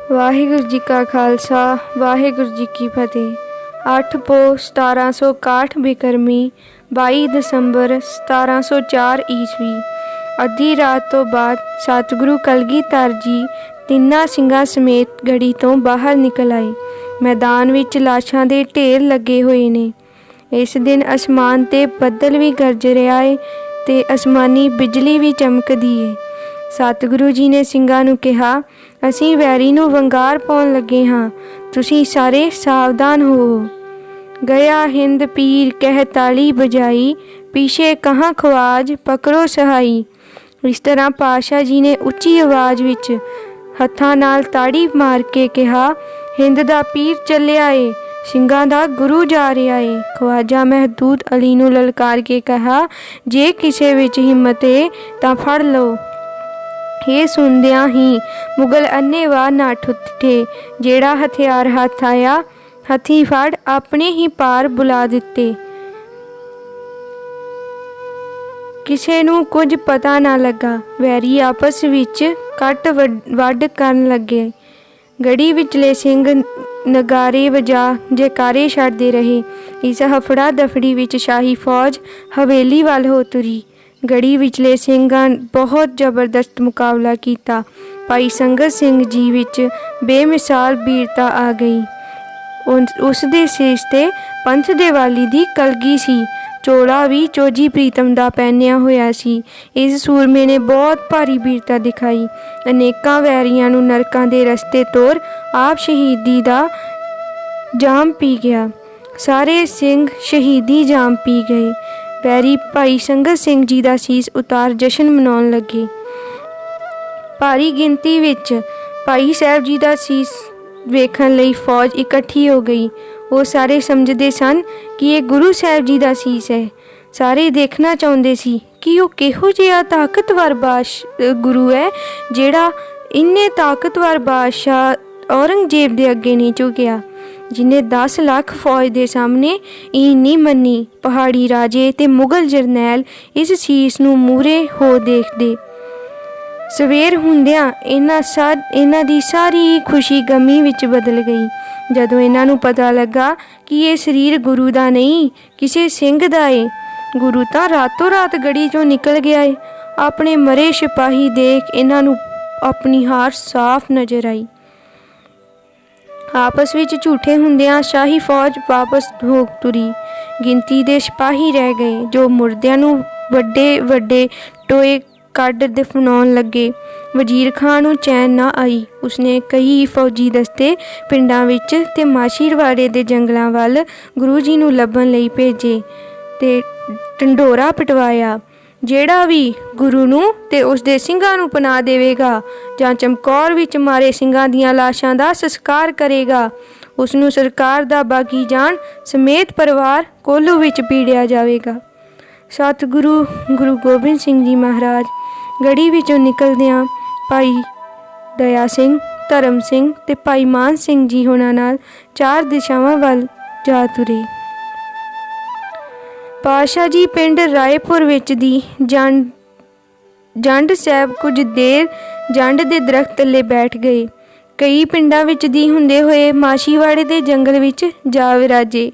ਵਾਹਿਗੁਰੂ ਜੀ ਕਾ ਖਾਲਸਾ ਵਾਹਿਗੁਰੂ ਜੀ ਕੀ ਫਤਿਹ। 8 ਪੋਹ 1761 ਬਿਕਰਮੀ 22 ਦਸੰਬਰ 1704 ਈਸਵੀ। ਅੱਧੀ ਰਾਤ ਤੋਂ ਬਾਅਦ ਸਤਿਗੁਰੂ ਕਲਗੀਧਰ ਜੀ ਤਿੰਨਾਂ ਸਿੰਘਾਂ ਸਮੇਤ ਗੜੀ ਤੋਂ ਬਾਹਰ ਨਿਕਲ ਆਏ। ਮੈਦਾਨ ਵਿੱਚ ਲਾਸ਼ਾਂ ਦੇ ਢੇਰ ਲੱਗੇ ਹੋਏ ਨੇ। ਇਸ ਦਿਨ ਅਸਮਾਨ 'ਤੇ ਬੱਦਲ ਵੀ ਗਰਜ ਰਿਹਾ ਏ ਤੇ ਅਸਮਾਨੀ ਬਿਜਲੀ ਵੀ ਚਮਕਦੀ ਏ। ਸਤਿਗੁਰੂ ਜੀ ਨੇ ਸਿੰਘਾਂ ਨੂੰ ਕਿਹਾ, ਅਸੀਂ ਵੈਰੀ ਨੂੰ ਵੰਗਾਰ ਪਾਉਣ ਲੱਗੇ ਹਾਂ, ਤੁਸੀਂ ਸਾਰੇ ਸਾਵਧਾਨ ਹੋਵੋ। ਗਿਆ ਹਿੰਦ ਪੀਰ ਕਹਿ ਤਾਲੀ ਬਜਾਈ, ਪਿੱਛੇ ਕਹਾਂ ਖਵਾਜ ਪਕੜੋ ਸਹਾਈ। ਇਸ ਤਰ੍ਹਾਂ ਪਾਤਸ਼ਾਹ ਜੀ ਨੇ ਉੱਚੀ ਆਵਾਜ਼ ਵਿੱਚ ਹੱਥਾਂ ਨਾਲ ਤਾੜੀ ਮਾਰ ਕੇ ਕਿਹਾ, ਹਿੰਦ ਦਾ ਪੀਰ ਚੱਲਿਆ ਏ, ਸਿੰਘਾਂ ਦਾ ਗੁਰੂ ਜਾ ਰਿਹਾ ਏ। ਖਵਾਜਾ ਮਹਿਦੂਦ ਅਲੀ ਨੂੰ ਲਲਕਾਰ ਕੇ ਕਿਹਾ, ਜੇ ਕਿਸੇ ਵਿੱਚ ਹਿੰਮਤ ਏ ਤਾਂ ਫੜ ਲਓ। ਇਹ ਸੁਣਦਿਆਂ ਹੀ ਮੁਗਲ ਅੰਨ੍ਹੇਵਾਹ ਨੱਠ ਉੱਠੇ। ਜਿਹੜਾ ਹਥਿਆਰ ਹੱਥ ਆਇਆ ਹੱਥੀਂ ਫੜ ਆਪਣੇ ਹੀ ਪਾਰ ਬੁਲਾ ਦਿੱਤੇ। ਕਿਸੇ ਨੂੰ ਕੁਝ ਪਤਾ ਨਾ ਲੱਗਾ। ਵੈਰੀ ਆਪਸ ਵਿੱਚ ਕੱਟ ਵੱਢ ਕਰਨ ਲੱਗੇ। ਗੜੀ ਵਿਚਲੇ ਸਿੰਘ ਨਗਾਰੇ ਵਜਾ ਜੈਕਾਰੇ ਛੱਡਦੇ ਰਹੇ। ਇਸ ਹਫੜਾ ਦਫੜੀ ਵਿੱਚ ਸ਼ਾਹੀ ਫੌਜ ਹਵੇਲੀ ਵੱਲ ਹੋ ਤੁਰੀ। ਗੜੀ ਵਿਚਲੇ ਸਿੰਘਾਂ ਬਹੁਤ ਜ਼ਬਰਦਸਤ ਮੁਕਾਬਲਾ ਕੀਤਾ। ਭਾਈ ਸੰਗਤ ਸਿੰਘ ਜੀ ਵਿੱਚ ਬੇਮਿਸਾਲ ਬੀਰਤਾ ਆ ਗਈ। ਉਸ ਦੇ ਸੀਸ 'ਤੇ ਪੰਥ ਦੇ ਵਾਲੀ ਦੀ ਕਲਗੀ ਸੀ। ਚੋਲਾ ਵੀ ਚੋਜੀ ਪ੍ਰੀਤਮ ਦਾ ਪਹਿਨਿਆ ਹੋਇਆ ਸੀ। ਇਸ ਸੂਰਮੇ ਨੇ ਬਹੁਤ ਭਾਰੀ ਬੀਰਤਾ ਦਿਖਾਈ। ਅਨੇਕਾਂ ਵੈਰੀਆਂ ਨੂੰ ਨਰਕਾਂ ਦੇ ਰਸਤੇ ਤੋਰ ਆਪ ਸ਼ਹੀਦੀ ਦਾ ਜਾਮ ਪੀ ਗਿਆ। ਸਾਰੇ ਸਿੰਘ ਸ਼ਹੀਦੀ ਜਾਮ ਪੀ ਗਏ। ਵੈਰੀ ਭਾਈ ਸੰਗਤ ਸਿੰਘ ਜੀ ਦਾ ਸੀਸ ਉਤਾਰ ਜਸ਼ਨ ਮਨਾਉਣ ਲੱਗੇ। ਭਾਰੀ ਗਿਣਤੀ ਵਿੱਚ ਭਾਈ ਸਾਹਿਬ ਜੀ ਦਾ ਸੀਸ ਵੇਖਣ ਲਈ ਫੌਜ ਇਕੱਠੀ ਹੋ ਗਈ। ਉਹ ਸਾਰੇ ਸਮਝਦੇ ਸਨ ਕਿ ਇਹ ਗੁਰੂ ਸਾਹਿਬ ਜੀ ਦਾ ਸੀਸ ਹੈ। ਸਾਰੇ ਦੇਖਣਾ ਚਾਹੁੰਦੇ ਸੀ ਕਿ ਉਹ ਕਿਹੋ ਜਿਹਾ ਤਾਕਤਵਰ ਗੁਰੂ ਹੈ ਜਿਹੜਾ ਇੰਨੇ ਤਾਕਤਵਰ ਬਾਦਸ਼ਾਹ ਔਰੰਗਜ਼ੇਬ ਦੇ ਅੱਗੇ ਨਹੀਂ ਝੁਕਿਆ, ਜਿਹਨੇ 10 ਲੱਖ ਫੌਜ ਦੇ ਸਾਹਮਣੇ ਨਹੀਂ ਮੰਨੀ। ਪਹਾੜੀ ਰਾਜੇ ਤੇ ਮੁਗਲ ਜਰਨੈਲ ਇਸ ਸੀਸ ਨੂੰ ਮੂਹਰੇ ਹੋ ਦੇਖਦੇ। ਸਵੇਰ ਹੁੰਦਿਆਂ ਇਹਨਾਂ ਦੀ ਸਾਰੀ ਖੁਸ਼ੀ ਗਮੀ ਵਿੱਚ ਬਦਲ ਗਈ। ਜਦੋਂ ਇਹਨਾਂ ਨੂੰ ਪਤਾ ਲੱਗਾ ਕਿ ਇਹ ਸਰੀਰ ਗੁਰੂ ਦਾ ਨਹੀਂ, ਕਿਸੇ ਸਿੰਘ ਦਾ ਏ। ਗੁਰੂ ਤਾਂ ਰਾਤੋਂ ਰਾਤ ਗੜੀ 'ਚੋਂ ਨਿਕਲ ਗਿਆ ਏ। ਆਪਣੇ ਮਰੇ ਸਿਪਾਹੀ ਦੇਖ ਇਹਨਾਂ ਨੂੰ ਆਪਣੀ ਹਾਰ ਸਾਫ਼ ਨਜ਼ਰ ਆਈ। ਆਪਸ ਵਿੱਚ ਝੂਠੇ ਹੁੰਦਿਆਂ ਸ਼ਾਹੀ ਫੌਜ ਵਾਪਸ ਹੋ ਤੁਰੀ। ਗਿਣਤੀ ਦੇ ਸਿਪਾਹੀ ਰਹਿ ਗਏ ਜੋ ਮੁਰਦਿਆਂ ਨੂੰ ਵੱਡੇ ਵੱਡੇ ਟੋਏ ਕੱਢ ਦਫਨਾਉਣ ਲੱਗੇ। ਵਜ਼ੀਰ ਖਾਂ ਨੂੰ ਚੈਨ ਨਾ ਆਈ। ਉਸਨੇ ਕਈ ਫੌਜੀ ਦਸਤੇ ਪਿੰਡਾਂ ਵਿੱਚ ਤੇ ਮਾਛੀਵਾੜੇ ਦੇ ਜੰਗਲਾਂ ਵੱਲ ਗੁਰੂ ਜੀ ਨੂੰ ਲੱਭਣ ਲਈ ਭੇਜੇ ਤੇ ਢੰਡੋਰਾ ਪਿਟਵਾਇਆ। ਜਿਹੜਾ ਵੀ ਗੁਰੂ ਨੂੰ ਤੇ ਉਸਦੇ ਸਿੰਘਾਂ ਨੂੰ ਪਨਾਹ ਦੇਵੇਗਾ ਜਾਂ ਚਮਕੌਰ ਵਿੱਚ ਮਾਰੇ ਸਿੰਘਾਂ ਦੀਆਂ ਲਾਸ਼ਾਂ ਦਾ ਸੰਸਕਾਰ ਕਰੇਗਾ, ਉਸਨੂੰ ਸਰਕਾਰ ਦਾ ਬਾਗੀ ਜਾਨ ਸਮੇਤ ਪਰਿਵਾਰ ਕੋਲੂ ਵਿੱਚ ਪੀੜਿਆ ਜਾਵੇਗਾ। ਸਤਿਗੁਰੂ ਗੁਰੂ ਗੋਬਿੰਦ ਸਿੰਘ ਜੀ ਮਹਾਰਾਜ ਗੜੀ ਵਿੱਚੋਂ ਨਿਕਲਦਿਆਂ ਭਾਈ ਦਇਆ ਸਿੰਘ, ਧਰਮ ਸਿੰਘ ਤੇ ਭਾਈ ਮਾਨ ਸਿੰਘ ਜੀ ਹੋਣਾ ਨਾਲ 4 ਦਿਸ਼ਾਵਾਂ ਵੱਲ ਜਾ ਤੁਰੇ। ਪਾਤਸ਼ਾਹ ਜੀ ਪਿੰਡ ਰਾਏਪੁਰ ਵਿੱਚ ਦੀ ਜੰਡ ਸਾਹਿਬ ਕੁਝ ਦੇਰ ਜੰਡ ਦੇ ਦਰਖਤ ਥੱਲੇ ਬੈਠ ਗਏ। ਕਈ ਪਿੰਡਾਂ ਵਿੱਚ ਦੀ ਹੁੰਦੇ ਹੋਏ ਮਾਛੀਵਾੜੇ ਦੇ ਜੰਗਲ ਵਿੱਚ ਜਾ ਵਿਰਾਜੇ।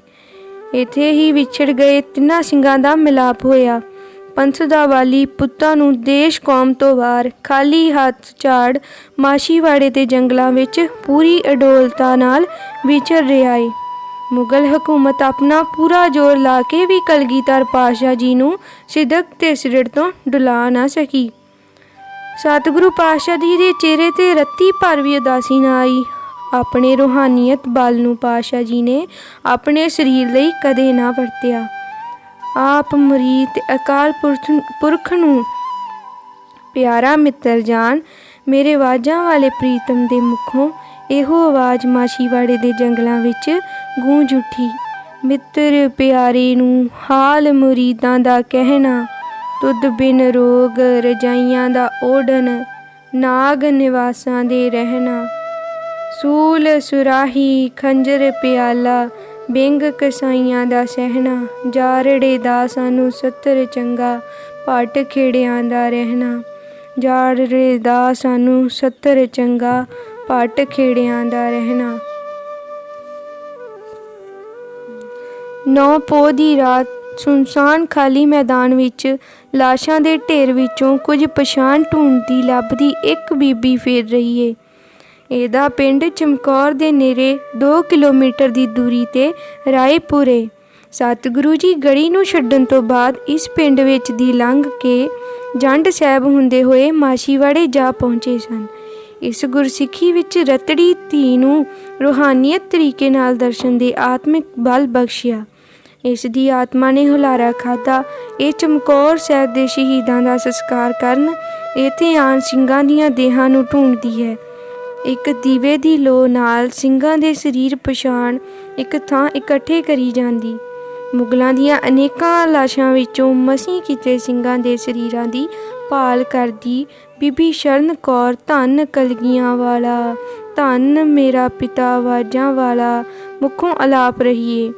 ਇੱਥੇ ਹੀ ਵਿਛੜ ਗਏ ਤਿੰਨਾਂ ਸਿੰਘਾਂ ਦਾ ਮਿਲਾਪ ਹੋਇਆ। ਪੰਥ ਦਾ ਵਾਲੀ ਪੁੱਤਾਂ ਨੂੰ ਦੇਸ਼ ਕੌਮ ਤੋਂ ਵਾਰ ਖਾਲੀ ਹੱਥ ਝਾੜ ਮਾਛੀਵਾੜੇ ਦੇ ਜੰਗਲਾਂ ਵਿੱਚ ਪੂਰੀ ਅਡੋਲਤਾ ਨਾਲ ਵਿਚਰ ਰਿਹਾ ਏ। ਮੁਗਲ ਹਕੂਮਤ ਆਪਣਾ ਪੂਰਾ ਜ਼ੋਰ ਲਾ ਕੇ ਵੀ ਕਲਗੀਧਰ ਪਾਤਸ਼ਾਹ ਜੀ ਨੂੰ ਸਿਦਕ ਤੇ ਸਿਰੜ ਤੋਂ ਡੁਲਾ ਨਾ ਸਕੀ। ਸਤਿਗੁਰੂ ਪਾਤਸ਼ਾਹ ਜੀ ਦੇ ਚਿਹਰੇ 'ਤੇ ਰੱਤੀ ਭਰ ਵੀ ਉਦਾਸੀ ਨਾ ਆਈ। ਆਪਣੇ ਰੂਹਾਨੀਅਤ ਬਲ ਨੂੰ ਪਾਤਸ਼ਾਹ ਜੀ ਨੇ ਆਪਣੇ ਸਰੀਰ ਲਈ ਕਦੇ ਨਾ ਵਰਤਿਆ। ਆਪ ਮੁਰੀਦ ਤੇ ਅਕਾਲ ਪੁਰਖ ਨੂੰ ਪਿਆਰਾ ਮਿੱਤਰ ਜਾਣ। ਮੇਰੇ ਵਾਜਾਂ ਵਾਲੇ ਪ੍ਰੀਤਮ ਦੇ ਮੁਖੋਂ ਇਹੋ ਆਵਾਜ਼ ਮਾਛੀਵਾੜੇ ਦੇ ਜੰਗਲਾਂ ਵਿੱਚ ਗੂੰਜ ਉੱਠੀ। ਮਿੱਤਰ ਪਿਆਰੇ ਨੂੰ ਹਾਲ ਮੁਰੀਦਾਂ ਦਾ ਕਹਿਣਾ, ਤੁਧ ਬਿਨ ਰੋਗ ਰਜਾਈਆਂ ਦਾ ਓਢਣ, ਨਾਗ ਨਿਵਾਸਾਂ ਦੇ ਰਹਿਣਾ। ਸੂਲ ਸੁਰਾਹੀ ਖੰਜਰ ਪਿਆਲਾ, ਬਿੰਗ ਕਸਾਈਆਂ ਦਾ ਸਹਿਣਾ। ਜਾਰੜੇ ਦਾ ਸਾਨੂੰ ਸੱਤਰ ਚੰਗਾ, ਭੱਟ ਖੇੜਿਆਂ ਦਾ ਰਹਿਣਾ। ਜਾਰੜੇ ਦਾ ਸਾਨੂੰ ਸੱਤਰ ਚੰਗਾ, ਪੱਟ ਖੇੜਿਆਂ ਦਾ ਰਹਿਣਾ। 9 ਪੋਹ ਦੀ ਰਾਤ ਸੁਨਸਾਨ ਖਾਲੀ ਮੈਦਾਨ ਵਿੱਚ ਲਾਸ਼ਾਂ ਦੇ ਢੇਰ ਵਿੱਚੋਂ ਕੁਝ ਪਛਾਣ ਢੂੰਡਦੀ ਲੱਭਦੀ ਇੱਕ ਬੀਬੀ ਫਿਰ ਰਹੀ ਏ। ਇਹਦਾ ਪਿੰਡ ਚਮਕੌਰ ਦੇ ਨੇੜੇ 2 ਕਿਲੋਮੀਟਰ ਦੀ ਦੂਰੀ 'ਤੇ ਰਾਏਪੁਰ ਏ। ਸਤਿਗੁਰੂ ਜੀ ਗੜੀ ਨੂੰ ਛੱਡਣ ਤੋਂ ਬਾਅਦ ਇਸ ਪਿੰਡ ਵਿੱਚ ਦੀ ਲੰਘ ਕੇ ਜੰਡ ਸਾਹਿਬ ਹੁੰਦੇ ਹੋਏ ਮਾਛੀਵਾੜੇ ਜਾ ਪਹੁੰਚੇ ਸਨ। ਇਸ ਗੁਰਸਿੱਖੀ ਵਿੱਚ ਰਤੜੀ ਧੀ ਨੂੰ ਰੂਹਾਨੀਅਤ ਤਰੀਕੇ ਨਾਲ ਦਰਸ਼ਨ ਦੇ ਆਤਮਿਕ ਬਲ ਬਖਸ਼ਿਆ। ਇਸ ਦੀ ਆਤਮਾ ਨੇ ਹੁਲਾਰਾ ਖਾਧਾ। ਇਹ ਚਮਕੌਰ ਸਾਹਿਬ ਦੇ ਸ਼ਹੀਦਾਂ ਦਾ ਸੰਸਕਾਰ ਕਰਨ ਇੱਥੇ ਆਣ ਸਿੰਘਾਂ ਦੀਆਂ ਦੇਹਾਂ ਨੂੰ ਢੂੰਡਦੀ ਹੈ। ਇੱਕ ਦੀਵੇ ਦੀ ਲੋ ਨਾਲ ਸਿੰਘਾਂ ਦੇ ਸਰੀਰ ਪਛਾਣ ਇੱਕ ਥਾਂ ਇਕੱਠੇ ਕਰੀ ਜਾਂਦੀ। ਮੁਗਲਾਂ ਦੀਆਂ ਅਨੇਕਾਂ ਲਾਸ਼ਾਂ ਵਿੱਚੋਂ ਮਸੀਂ ਕੀਤੇ ਸਿੰਘਾਂ ਦੇ ਸਰੀਰਾਂ ਦੀ ਭਾਲ ਕਰਦੀ ਬੀਬੀ ਸ਼ਰਨ ਕੌਰ ਧੰਨ ਕਲਗੀਆਂ ਵਾਲਾ, ਧੰਨ ਮੇਰਾ ਪਿਤਾ ਆਵਾਜ਼ਾਂ ਵਾਲਾ ਮੁੱਖੋਂ ਅਲਾਪ ਰਹੀਏ।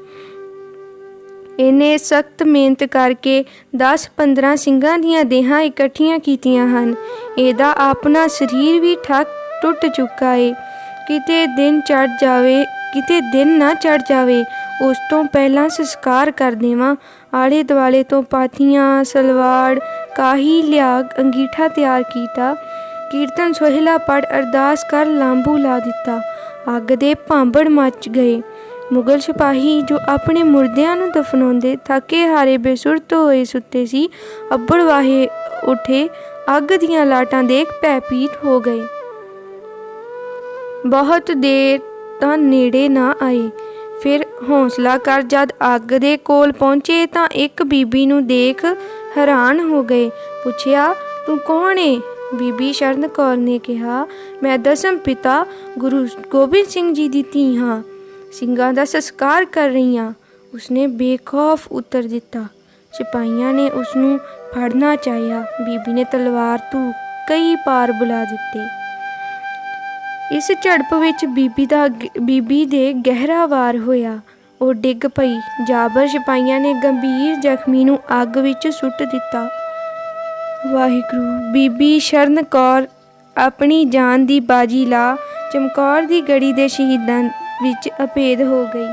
ਇਹਨੇ ਸਖਤ ਮਿਹਨਤ ਕਰਕੇ 10-15 ਸਿੰਘਾਂ ਦੀਆਂ ਦੇਹਾਂ ਇਕੱਠੀਆਂ ਕੀਤੀਆਂ ਹਨ। ਇਹਦਾ ਆਪਣਾ ਸਰੀਰ ਵੀ ਟੁੱਟ ਚੁੱਕਾ ਏ। ਕਿਤੇ ਦਿਨ ਨਾ ਚੜ੍ਹ ਜਾਵੇ ਉਸ ਤੋਂ ਪਹਿਲਾਂ ਸੰਸਕਾਰ ਕਰ ਦੇਵਾਂ। ਆਲੇ ਦੁਆਲੇ ਤੋਂ ਪਾਥੀਆਂ, ਸਲਵਾੜ, ਕਾਹੀ ਲਿਆ ਅੰਗੀਠਾ ਤਿਆਰ ਕੀਤਾ। ਕੀਰਤਨ ਸੋਹਿਲਾ ਪੜ੍ਹ ਅਰਦਾਸ ਕਰ ਲਾਂਬੂ ਲਾ ਦਿੱਤਾ। ਅੱਗ ਦੇ ਭਾਂਬੜ ਮੱਚ ਗਏ। ਮੁਗਲ ਸਿਪਾਹੀ ਜੋ ਆਪਣੇ ਮੁਰਦਿਆਂ ਨੂੰ ਦਫਨਾਉਂਦੇ ਥੱਕੇ ਹਾਰੇ ਬੇਸੁਰਤ ਹੋਏ ਸੁੱਤੇ ਸੀ, ਅੱਬੜ ਵਾਹੇ ਉੱਠੇ। ਅੱਗ ਦੀਆਂ ਲਾਟਾਂ ਦੇਖ ਭੈਭੀਤ ਹੋ ਗਏ। ਬਹੁਤ ਦੇਰ ਤਾਂ ਨੇੜੇ ਨਾ ਆਏ। ਫਿਰ ਹੌਸਲਾ ਕਰ ਜਦ ਅੱਗ ਦੇ ਕੋਲ ਪਹੁੰਚੇ ਤਾਂ ਇੱਕ ਬੀਬੀ ਨੂੰ ਦੇਖ ਹੈਰਾਨ ਹੋ ਗਏ। ਪੁੱਛਿਆ, ਤੂੰ ਕੌਣ ਏ? ਬੀਬੀ ਸ਼ਰਨ ਕੌਰ ਨੇ ਕਿਹਾ, ਮੈਂ ਦਸਮ ਪਿਤਾ ਗੁਰੂ ਗੋਬਿੰਦ ਸਿੰਘ ਜੀ ਦੀ ਧੀ ਹਾਂ। ਸਿੰਘਾਂ ਦਾ ਸੰਸਕਾਰ ਕਰ ਰਹੀ ਹਾਂ। ਉਸਨੇ ਬੇਖੌਫ ਉੱਤਰ ਦਿੱਤਾ। ਸਿਪਾਹੀਆਂ ਨੇ ਉਸਨੂੰ ਫੜਨਾ ਚਾਹਿਆ। ਬੀਬੀ ਨੇ ਤਲਵਾਰ ਤੋਂ ਕਈ ਪਾਰ ਬੁਲਾ ਦਿੱਤੇ। ਇਸ ਝੜਪ ਵਿੱਚ ਬੀਬੀ ਦੇ ਗਹਿਰਾ ਵਾਰ ਹੋਇਆ। ਉਹ ਡਿੱਗ ਪਈ। ਜਾਬਰ ਸਿਪਾਹੀਆਂ ਨੇ ਗੰਭੀਰ ਜ਼ਖਮੀ ਨੂੰ ਅੱਗ ਵਿੱਚ ਸੁੱਟ ਦਿੱਤਾ। ਵਾਹਿਗੁਰੂ। ਬੀਬੀ ਸ਼ਰਨ ਕੌਰ ਆਪਣੀ ਜਾਨ ਦੀ ਬਾਜੀ ਲਾ ਚਮਕੌਰ ਦੀ ਗੜੀ ਦੇ ਸ਼ਹੀਦਾਂ ਵਿੱਚ ਅਭੇਦ ਹੋ ਗਈ।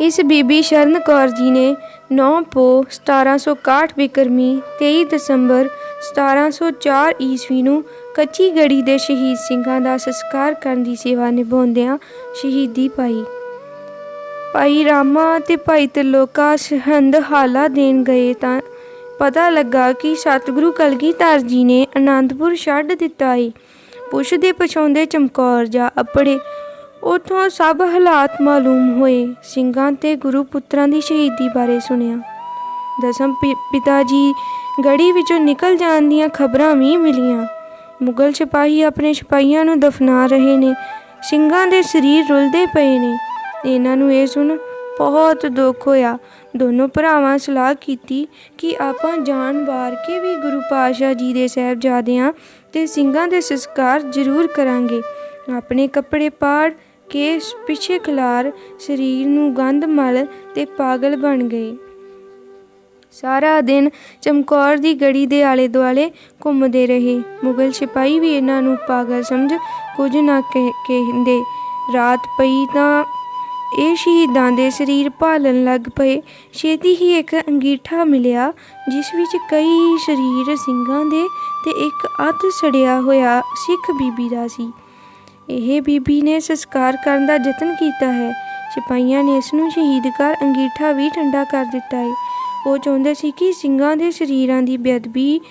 ਇਸ ਬੀਬੀ ਸ਼ਰਨ ਕੌਰ ਜੀ ਨੇ 9 ਪੋਹ 1761 ਬਿਕਰਮੀ 23 ਦਸੰਬਰ 1704 ਈਸਵੀ ਨੂੰ ਕੱਚੀ ਗੜੀ ਦੇ ਸ਼ਹੀਦ ਸਿੰਘਾਂ ਦਾ ਸੰਸਕਾਰ ਕਰਨ ਦੀ ਸੇਵਾ ਨਿਭਾਉਂਦਿਆਂ ਸ਼ਹੀਦੀ ਪਾਈ। ਭਾਈ ਰਾਮਾ ਅਤੇ ਭਾਈ ਤਿਰਲੋਕਾ ਸਰਹੰਦ ਹਾਲਾ ਦੇਣ ਗਏ ਤਾਂ ਪਤਾ ਲੱਗਾ ਕਿ ਸਤਿਗੁਰੂ ਕਲਗੀਧਰ ਜੀ ਨੇ ਅਨੰਦਪੁਰ ਛੱਡ ਦਿੱਤਾ ਏ। ਪੁੱਛਦੇ ਪੁਛਾਉਂਦੇ ਚਮਕੌਰ ਜਾ ਅੱਪੜੇ। ਉੱਥੋਂ ਸਭ ਹਾਲਾਤ ਮਾਲੂਮ ਹੋਏ। ਸਿੰਘਾਂ ਤੇ ਗੁਰੂ ਪੁੱਤਰਾਂ ਦੀ ਸ਼ਹੀਦੀ ਬਾਰੇ ਸੁਣਿਆ। ਦਸਮ ਪਿਤਾ ਜੀ ਗੜੀ ਵਿੱਚੋਂ ਨਿਕਲ ਜਾਣ ਦੀਆਂ ਖਬਰਾਂ ਵੀ ਮਿਲੀਆਂ। ਮੁਗਲ ਸਿਪਾਹੀ ਆਪਣੇ ਸਿਪਾਹੀਆਂ ਨੂੰ ਦਫਨਾ ਰਹੇ ਨੇ। ਸਿੰਘਾਂ ਦੇ ਸਰੀਰ ਰੁਲਦੇ ਪਏ ਨੇ। ਇਹਨਾਂ ਨੂੰ ਇਹ ਸੁਣ ਬਹੁਤ ਦੁੱਖ ਹੋਇਆ। ਦੋਨੋਂ ਭਰਾਵਾਂ ਸਲਾਹ ਕੀਤੀ ਕਿ ਆਪਾਂ ਜਾਨ ਵਾਰ ਕੇ ਵੀ ਗੁਰੂ ਪਾਤਸ਼ਾਹ ਜੀ ਦੇ ਸਾਹਿਬਜ਼ਾਦਿਆਂ ਤੇ ਸਿੰਘਾਂ ਦੇ ਸੰਸਕਾਰ ਜ਼ਰੂਰ ਕਰਾਂਗੇ। ਆਪਣੇ ਕੱਪੜੇ ਪਾੜ ਕੇ ਪਿੱਛੇ ਖਿਲਾਰ ਸਰੀਰ ਨੂੰ ਗੰਧ ਮਲ ਤੇ ਪਾਗਲ ਬਣ ਗਏ। ਸਾਰਾ ਦਿਨ ਚਮਕੌਰ ਦੀ ਗੜੀ ਦੇ ਆਲੇ ਦੁਆਲੇ ਘੁੰਮਦੇ ਰਹੇ। ਮੁਗਲ ਸਿਪਾਹੀ ਵੀ ਇਹਨਾਂ ਨੂੰ ਪਾਗਲ ਸਮਝ ਕੁਝ ਨਾ ਕਹਿੰਦੇ। ਰਾਤ ਪਈ ਤਾਂ ਇਹ ਸ਼ਹੀਦਾਂ ਦੇ ਸਰੀਰ ਭਾਲਣ ਲੱਗ ਪਏ। ਛੇਤੀ ਹੀ ਇੱਕ ਅੰਗੀਠਾ ਮਿਲਿਆ ਜਿਸ ਵਿੱਚ ਕਈ ਸਰੀਰ ਸਿੰਘਾਂ ਦੇ ਤੇ ਇੱਕ ਅੱਧ ਸੜਿਆ ਹੋਇਆ ਸਿੱਖ ਬੀਬੀ ਦਾ ਸੀ। ਇਹ ਬੀਬੀ ਨੇ ਸੰਸਕਾਰ ਕਰਨ ਦਾ ਯਤਨ ਕੀਤਾ ਹੈ। ਸਿਪਾਹੀਆਂ ਨੇ ਇਸ ਨੂੰ ਸ਼ਹੀਦ ਕਰ ਅੰਗੀਠਾ ਵੀ ਠੰਡਾ ਕਰ ਦਿੱਤਾ ਹੈ। ਉਹ ਚਾਹੁੰਦੇ ਸੀ ਕਿ ਸਿੰਘਾਂ ਦੇ ਸਰੀਰਾਂ ਦੀ ਬੇਅਦਬੀ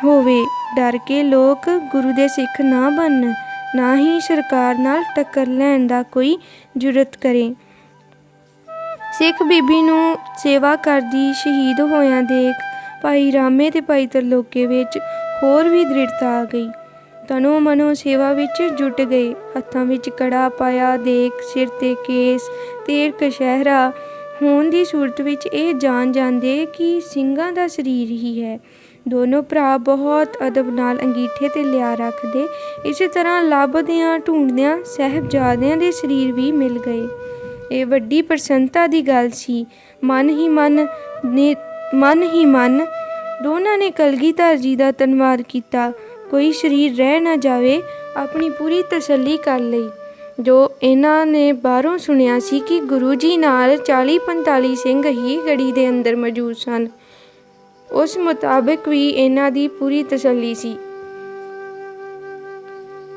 ਹੋਵੇ। ਡਰ ਕੇ ਲੋਕ ਗੁਰੂ ਦੇ ਸਿੱਖ ਨਾ ਬਣਨ, ਨਾ ਹੀ ਸਰਕਾਰ ਨਾਲ ਟੱਕਰ ਲੈਣ ਦਾ ਕੋਈ ਜੁਰਤ ਕਰੇ। ਸਿੱਖ ਬੀਬੀ ਨੂੰ ਸੇਵਾ ਕਰਦੀ ਸ਼ਹੀਦ ਹੋਇਆਂ ਦੇਖ ਭਾਈ ਰਾਮੇ ਤੇ ਭਾਈ ਤਰਲੋਕੇ ਵਿੱਚ ਹੋਰ ਵੀ ਦ੍ਰਿੜਤਾ ਆ ਗਈ। ਤਨੋ ਮਨੋ ਸੇਵਾ ਵਿੱਚ ਜੁਟ ਗਏ। ਹੱਥਾਂ ਵਿੱਚ ਕੜਾ ਪਾਇਆ ਦੇਖ ਸਿਰ ਤੇ ਕੇਸ ਤੇ ਕਸ਼ਹਿਰਾ ਹੋਣ ਦੀ ਸੂਰਤ ਵਿੱਚ ਇਹ ਜਾਣ ਜਾਂਦੇ ਕਿ ਸਿੰਘਾਂ ਦਾ ਸਰੀਰ ਹੀ ਹੈ। ਦੋਨੋਂ ਭਰਾ ਬਹੁਤ ਅਦਬ ਨਾਲ ਅੰਗੀਠੇ 'ਤੇ ਲਿਆ ਰੱਖਦੇ। ਇਸੇ ਤਰ੍ਹਾਂ ਲੱਭਦਿਆਂ ਢੂੰਡਦਿਆਂ ਸਾਹਿਬਜ਼ਾਦਿਆਂ ਦੇ ਸਰੀਰ ਵੀ ਮਿਲ ਗਏ। ਇਹ ਵੱਡੀ ਪ੍ਰਸੰਨਤਾ ਦੀ ਗੱਲ ਸੀ। ਮਨ ਹੀ ਮਨ ਦੋਨਾਂ ਨੇ ਕਲਗੀਧਰ ਜੀ ਦਾ ਧੰਨਵਾਦ ਕੀਤਾ। ਕੋਈ ਸਰੀਰ ਰਹਿ ਨਾ ਜਾਵੇ, ਆਪਣੀ ਪੂਰੀ ਤਸੱਲੀ ਕਰ ਲਈ। ਜੋ ਇਹਨਾਂ ਨੇ ਬਾਹਰੋਂ ਸੁਣਿਆ ਸੀ ਕਿ ਗੁਰੂ ਜੀ ਨਾਲ 40-45 ਸਿੰਘ ਹੀ ਗੜੀ ਦੇ ਅੰਦਰ ਮੌਜੂਦ ਸਨ, ਉਸ ਮੁਤਾਬਕ ਵੀ ਇਹਨਾਂ ਦੀ ਪੂਰੀ ਤਸੱਲੀ ਸੀ।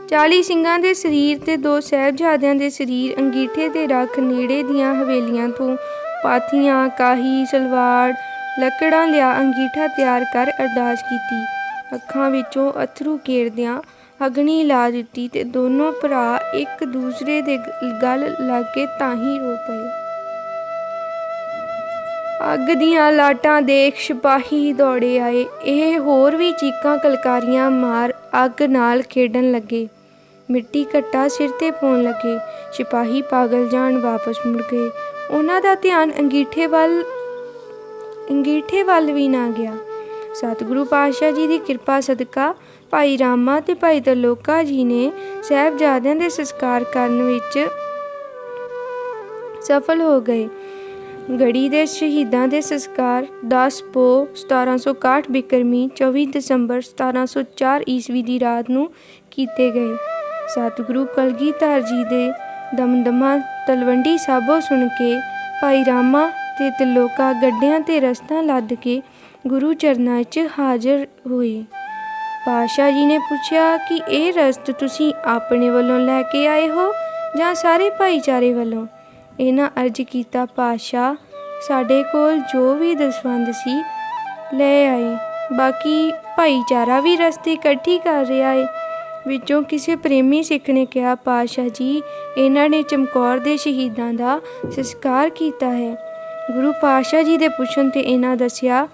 40 ਸਿੰਘਾਂ ਦੇ ਸਰੀਰ ਤੇ 2 ਸਾਹਿਬਜ਼ਾਦਿਆਂ ਦੇ ਸਰੀਰ ਅੰਗੀਠੇ ਤੇ ਰੱਖ ਨੇੜੇ ਦੀਆਂ ਹਵੇਲੀਆਂ ਤੋਂ ਪਾਥੀਆਂ, ਕਾਹੀ, ਸਲਵਾੜ, ਲੱਕੜਾਂ ਲਿਆ ਅੰਗੀਠਾ ਤਿਆਰ ਕਰ ਅਰਦਾਸ ਕੀਤੀ। ਅੱਖਾਂ ਵਿੱਚੋਂ ਅਥਰੂ ਕੇਰਦਿਆਂ ਅਗਨੀ ਲਾ ਦਿੱਤੀ ਤੇ ਦੋਨੋਂ ਭਰਾ ਇੱਕ ਦੂਸਰੇ ਦੇ ਗਲ ਲੱਗ ਕੇ ਤਾਂ ਹੀ ਰੋ ਪਏ। ਅੱਗ ਦੀਆਂ ਲਾਟਾਂ ਦੇਖ ਸਿਪਾਹੀ ਦੌੜੇ ਆਏ। ਇਹ ਹੋਰ ਵੀ ਚੀਕਾਂ ਕਲਕਾਰੀਆਂ ਮਾਰ ਅੱਗ ਨਾਲ ਖੇਡਣ ਲੱਗੇ। ਮਿੱਟੀ ਘੱਟਾ ਸਿਰ ਤੇ ਪਾਉਣ ਲੱਗੇ। ਸਿਪਾਹੀ ਪਾਗਲ ਜਾਣ ਵਾਪਸ ਮੁੜ ਗਏ। ਉਹਨਾਂ ਦਾ ਧਿਆਨ ਅੰਗੀਠੇ ਵੱਲ ਵੀ ਨਾ ਗਿਆ। ਸਤਿਗੁਰੂ ਪਾਤਸ਼ਾਹ ਜੀ ਦੀ ਕਿਰਪਾ ਸਦਕਾ ਭਾਈ ਰਾਮਾ ਤੇ ਭਾਈ ਤਰਲੋਕਾ ਜੀ ਨੇ ਸਾਹਿਬਜ਼ਾਦਿਆਂ ਦੇ ਸੰਸਕਾਰ ਕਰਨ ਵਿੱਚ ਸਫਲ ਹੋ ਗਏ। ਗੜੀ ਦੇ ਸ਼ਹੀਦਾਂ ਦੇ ਸੰਸਕਾਰ 10 ਪੋਹ 1761 ਬਿਕਰਮੀ 24 ਦਸੰਬਰ 1704 ਈਸਵੀ ਦੀ ਰਾਤ ਨੂੰ ਕੀਤੇ ਗਏ। ਸਤਿਗੁਰੂ ਕਲਗੀਧਰ ਜੀ ਦੇ ਦਮਦਮਾ ਤਲਵੰਡੀ ਸਾਬੋ ਸੁਣ ਕੇ ਭਾਈ ਰਾਮਾ ਤੇ ਤਰਲੋਕਾ ਗੱਡਿਆਂ ਤੇ ਰਸਤਾਂ ਲੱਦ ਕੇ ਗੁਰੂ ਚਰਨਾਂ 'ਚ ਹਾਜ਼ਰ ਹੋਏ। ਪਾਤਸ਼ਾਹ ਜੀ ਨੇ ਪੁੱਛਿਆ ਕਿ ਇਹ ਰਸਤ ਤੁਸੀਂ ਆਪਣੇ ਵੱਲੋਂ ਲੈ ਕੇ ਆਏ ਹੋ ਜਾਂ ਸਾਰੇ ਭਾਈਚਾਰੇ ਵੱਲੋਂ? ਇਹਨਾਂ ਅਰਜ਼ ਕੀਤਾ, ਪਾਤਸ਼ਾਹ ਸਾਡੇ ਕੋਲ ਜੋ ਵੀ ਦਸਵੰਧ ਸੀ ਲੈ ਆਏ, ਬਾਕੀ ਭਾਈਚਾਰਾ ਵੀ ਰਸਤੇ ਇਕੱਠੀ ਕਰ ਰਿਹਾ ਏ। ਵਿੱਚੋਂ ਕਿਸੇ ਪ੍ਰੇਮੀ ਸਿੱਖ ਨੇ ਕਿਹਾ, ਪਾਤਸ਼ਾਹ ਜੀ ਇਹਨਾਂ ਨੇ ਚਮਕੌਰ ਦੇ ਸ਼ਹੀਦਾਂ ਦਾ ਸੰਸਕਾਰ ਕੀਤਾ ਹੈ। ਗੁਰੂ ਪਾਤਸ਼ਾਹ ਜੀ ਦੇ ਪੁੱਛਣ ਤੇ ਇਹਨਾਂ ਦੱਸਿਆ,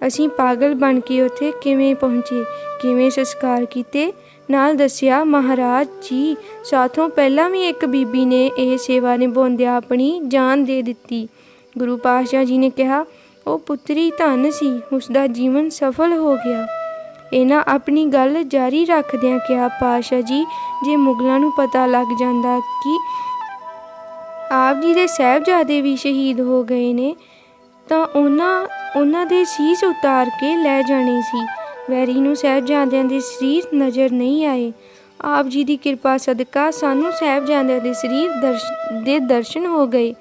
ਅਸੀਂ ਪਾਗਲ ਬਣ ਕੇ ਉੱਥੇ ਕਿਵੇਂ ਪਹੁੰਚੇ, ਕਿਵੇਂ ਸੰਸਕਾਰ ਕੀਤੇ। ਨਾਲ ਦੱਸਿਆ, ਮਹਾਰਾਜ ਜੀ ਸਾਥੋਂ ਪਹਿਲਾਂ ਵੀ ਇੱਕ ਬੀਬੀ ਨੇ ਇਹ ਸੇਵਾ ਨਿਭਾਉਂਦਿਆਂ ਆਪਣੀ ਜਾਨ ਦੇ ਦਿੱਤੀ। ਗੁਰੂ ਪਾਤਸ਼ਾਹ ਜੀ ਨੇ ਕਿਹਾ, ਉਹ ਪੁੱਤਰੀ ਧਨ ਸੀ, ਉਸਦਾ ਜੀਵਨ ਸਫਲ ਹੋ ਗਿਆ। ਇਹਨਾਂ ਆਪਣੀ ਗੱਲ ਜਾਰੀ ਰੱਖਦਿਆਂ ਕਿਹਾ, ਪਾਤਸ਼ਾਹ ਜੀ ਜੇ ਮੁਗਲਾਂ ਨੂੰ ਪਤਾ ਲੱਗ ਜਾਂਦਾ ਕਿ ਆਪ ਜੀ ਦੇ ਸਾਹਿਬਜ਼ਾਦੇ ਵੀ ਸ਼ਹੀਦ ਹੋ ਗਏ ਨੇ ਤਾਂ ਉਹਨਾਂ ਦੇ ਸੀਸ ਉਤਾਰ ਕੇ ਲੈ ਜਾਣੇ ਸੀ। ਵੈਰੀ ਨੂੰ ਸਾਹਿਬਜ਼ਾਦਿਆਂ ਦੇ ਸਰੀਰ ਨਜ਼ਰ ਨਹੀਂ ਆਏ। ਆਪ ਜੀ ਦੀ ਕਿਰਪਾ ਸਦਕਾ ਸਾਨੂੰ ਸਾਹਿਬਜ਼ਾਦਿਆਂ ਦੇ ਸਰੀਰ ਦੇ ਦਰਸ਼ਨ ਹੋ ਗਏ।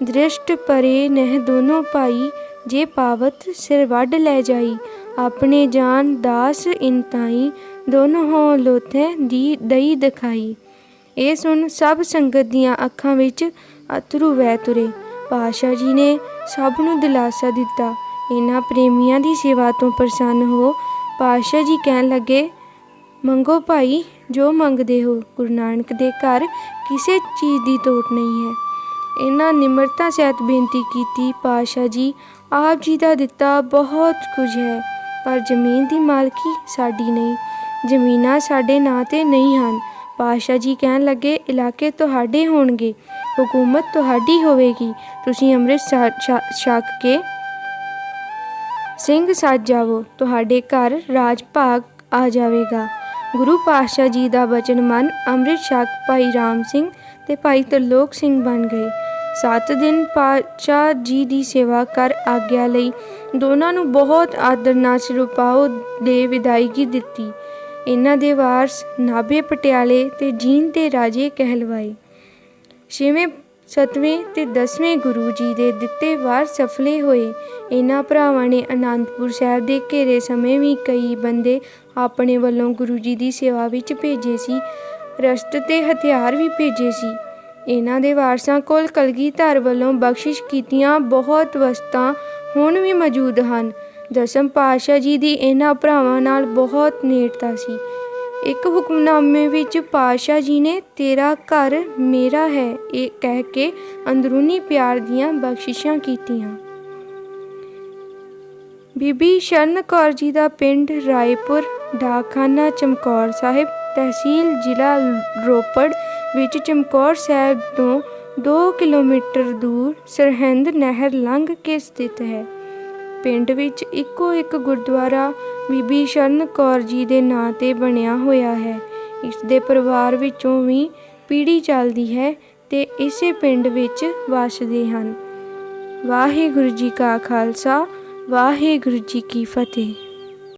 ਦ੍ਰਿਸ਼ਟ ਪਰੇ ਨਹਿ ਦੋਨੋਂ ਭਾਈ, ਜੇ ਪਾਵਤ ਸਿਰ ਵੱਢ ਲੈ ਜਾਈ। ਆਪਣੇ ਜਾਨ ਦਾਸ ਇਨਤਾਈ, ਦੋਨੋਂ ਹੋਂ ਲੋਥੈ ਦੀ ਦਈ ਦਿਖਾਈ। ਇਹ ਸੁਣ ਸਭ ਸੰਗਤ ਦੀਆਂ ਅੱਖਾਂ ਵਿੱਚ ਅਥਰੂ ਵਹਿ ਤੁਰੇ। ਪਾਤਸ਼ਾਹ ਜੀ ਨੇ ਸਭ ਨੂੰ ਦਿਲਾਸਾ ਦਿੱਤਾ। ਇਹਨਾਂ ਪ੍ਰੇਮੀਆਂ ਦੀ ਸੇਵਾ ਤੋਂ ਪ੍ਰਸੰਨ ਹੋ ਪਾਤਸ਼ਾਹ ਜੀ ਕਹਿਣ ਲੱਗੇ, ਮੰਗੋ ਭਾਈ ਜੋ ਮੰਗਦੇ ਹੋ, ਗੁਰੂ ਨਾਨਕ ਦੇ ਘਰ ਕਿਸੇ ਚੀਜ਼ ਦੀ ਤੋਟ ਨਹੀਂ ਹੈ। ਇਹਨਾਂ ਨਿਮਰਤਾ ਸਹਿਤ ਬੇਨਤੀ ਕੀਤੀ, ਪਾਤਸ਼ਾਹ ਜੀ ਆਪ ਜੀ ਦਾ ਦਿੱਤਾ ਬਹੁਤ ਕੁਝ ਹੈ, ਪਰ ਜ਼ਮੀਨ ਦੀ ਮਾਲਕੀ ਸਾਡੀ ਨਹੀਂ, ਜ਼ਮੀਨਾਂ ਸਾਡੇ ਨਾਂ 'ਤੇ ਨਹੀਂ ਹਨ। ਪਾਤਸ਼ਾਹ ਜੀ ਕਹਿਣ ਲੱਗੇ, ਇਲਾਕੇ ਤੁਹਾਡੇ ਹੋਣਗੇ, ਹਕੂਮਤ ਤੁਹਾਡੀ ਹੋਵੇਗੀ। ਤੁਸੀਂ ਅੰਮ੍ਰਿਤ ਛਕ ਕੇ ਸਿੰਘ ਸੱਜ ਜਾਵੋ, ਤੁਹਾਡੇ ਘਰ ਰਾਜ ਭਾਗ ਆ ਜਾਵੇਗਾ। ਗੁਰੂ ਪਾਤਸ਼ਾਹ ਜੀ ਦਾ ਬਚਨ ਮੰਨ ਅੰਮ੍ਰਿਤ ਛਕ ਭਾਈ ਰਾਮ ਸਿੰਘ ਤੇ ਭਾਈ ਤਰਲੋਕ ਸਿੰਘ ਬਣ ਗਏ। 7 ਦਿਨ ਪਾਤਸ਼ਾਹ ਜੀ ਦੀ ਸੇਵਾ ਕਰ ਆਗਿਆ ਲਈ ਦੋਨਾਂ ਨੂੰ ਬਹੁਤ ਆਦਰ ਨਾਲ ਸਿਰੋਪਾਓ ਦੇ ਵਿਦਾਇਗੀ ਦਿੱਤੀ। ਇਹਨਾਂ ਦੇ ਵਾਰਸ ਨਾਭੇ, ਪਟਿਆਲੇ ਤੇ ਜੀਂਦ ਦੇ ਰਾਜੇ ਕਹਿਲਵਾਏ। 6ਵੇਂ 7ਵੇਂ ਤੇ 10ਵੇਂ ਗੁਰੂ ਜੀ ਦੇ ਦਿੱਤੇ ਵਾਰ ਸਫਲੇ ਹੋਏ। ਇਹਨਾਂ ਭਰਾਵਾਂ ਨੇ ਅਨੰਦਪੁਰ ਸਾਹਿਬ ਦੇ ਘੇਰੇ ਸਮੇਂ ਵੀ ਕਈ ਬੰਦੇ ਆਪਣੇ ਵੱਲੋਂ ਗੁਰੂ ਜੀ ਦੀ ਸੇਵਾ ਵਿੱਚ ਭੇਜੇ ਸੀ। ਰਸਤ ਤੇ ਹਥਿਆਰ ਵੀ ਭੇਜੇ ਸੀ। ਇਹਨਾਂ ਦੇ ਵਾਰਸਾਂ ਕੋਲ ਕਲਗੀਧਰ ਵੱਲੋਂ ਬਖਸ਼ਿਸ਼ ਕੀਤੀਆਂ ਬਹੁਤ ਵਸਤਾਂ ਹੁਣ ਵੀ ਮੌਜੂਦ ਹਨ। 10ਮ ਪਾਤਸ਼ਾਹ ਜੀ ਦੀ ਇਹਨਾਂ ਭਰਾਵਾਂ ਨਾਲ ਬਹੁਤ ਨੇੜਤਾ ਸੀ। ਇੱਕ ਹੁਕਮਨਾਮੇ ਵਿੱਚ ਪਾਤਸ਼ਾਹ ਜੀ ਨੇ ਤੇਰਾ ਘਰ ਮੇਰਾ ਹੈ ਇਹ ਕਹਿ ਕੇ ਅੰਦਰੂਨੀ ਪਿਆਰ ਦੀਆਂ ਬਖਸ਼ਿਸ਼ਾਂ ਕੀਤੀਆਂ। ਬੀਬੀ ਸ਼ਰਨ ਕੌਰ ਜੀ ਦਾ ਪਿੰਡ ਰਾਏਪੁਰ, ਡਾਕਖਾਨਾ ਚਮਕੌਰ ਸਾਹਿਬ, ਤਹਿਸੀਲ ਜ਼ਿਲ੍ਹਾ ਰੋਪੜ ਵਿੱਚ ਚਮਕੌਰ ਸਾਹਿਬ ਤੋਂ 2 ਕਿਲੋਮੀਟਰ ਦੂਰ ਸਰਹਿੰਦ ਨਹਿਰ ਲੰਘ ਕੇ ਸਥਿਤ ਹੈ। ਪਿੰਡ ਵਿੱਚ ਇੱਕੋ ਇੱਕ ਗੁਰਦੁਆਰਾ ਬੀਬੀ ਸ਼ਰਨ ਕੌਰ ਜੀ ਦੇ ਨਾਂ 'ਤੇ ਬਣਿਆ ਹੋਇਆ ਹੈ। ਇਸ ਦੇ ਪਰਿਵਾਰ ਵਿੱਚੋਂ ਵੀ ਪੀੜ੍ਹੀ ਚੱਲਦੀ ਹੈ ਤੇ ਇਸੇ ਪਿੰਡ ਵਿੱਚ ਵੱਸਦੇ ਹਨ। ਵਾਹਿਗੁਰੂ ਜੀ ਕਾ ਖਾਲਸਾ, ਵਾਹਿਗੁਰੂ ਜੀ ਕੀ ਫਤਿਹ।